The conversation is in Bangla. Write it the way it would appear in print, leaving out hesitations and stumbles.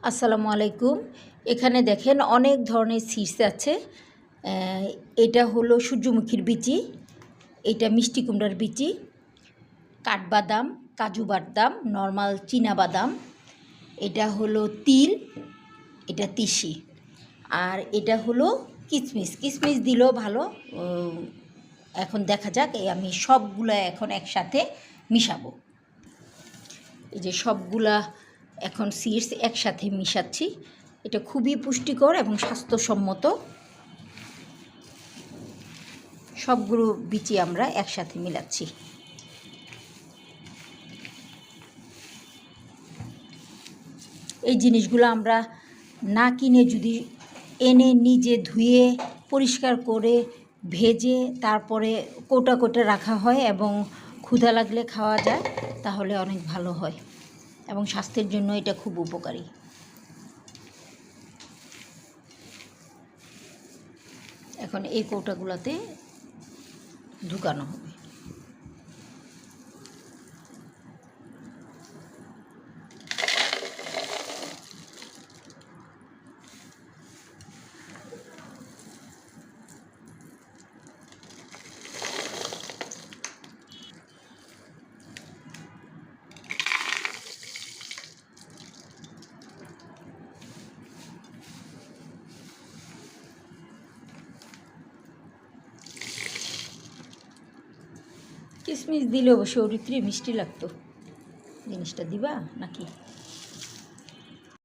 আসসালামু আলাইকুম। এখানে দেখেন অনেক ধরনের সিডস আছে। এটা হলো সূর্যমুখীর বিচি, এটা মিষ্টি কুমড়ার বিচি, কাঠবাদাম, কাজু বাদাম, নর্মাল চীনা বাদাম, এটা হলো তিল, এটা তিসি, আর এটা হলো কিশমিশ। কিশমিশ দিলেও ভালো। এখন দেখা যাক, আমি সবগুলো এখন একসাথে মিশাবো। এই যে সবগুলা এখন সিডস একসাথে মিশাচ্ছি। এটা খুবই পুষ্টিকর এবং স্বাস্থ্যসম্মত। সবগুলো বিচি আমরা একসাথে মিলাচ্ছি। এই জিনিসগুলো আমরা না কিনে যদি এনে নিজে ধুয়ে পরিষ্কার করে ভেজে তারপরে কোটা কোটা রাখা হয় এবং ক্ষুধা লাগলে খাওয়া যায়, তাহলে অনেক ভালো হয় এবং স্বাস্থ্যের জন্য এটা খুব উপকারী। এখন এই কৌটাগুলোতে ঢুকানো হবে। কিশমিশ দিলে অবশ্য ওর ভিতরে মিষ্টি লাগতো। জিনিসটা দিবা নাকি?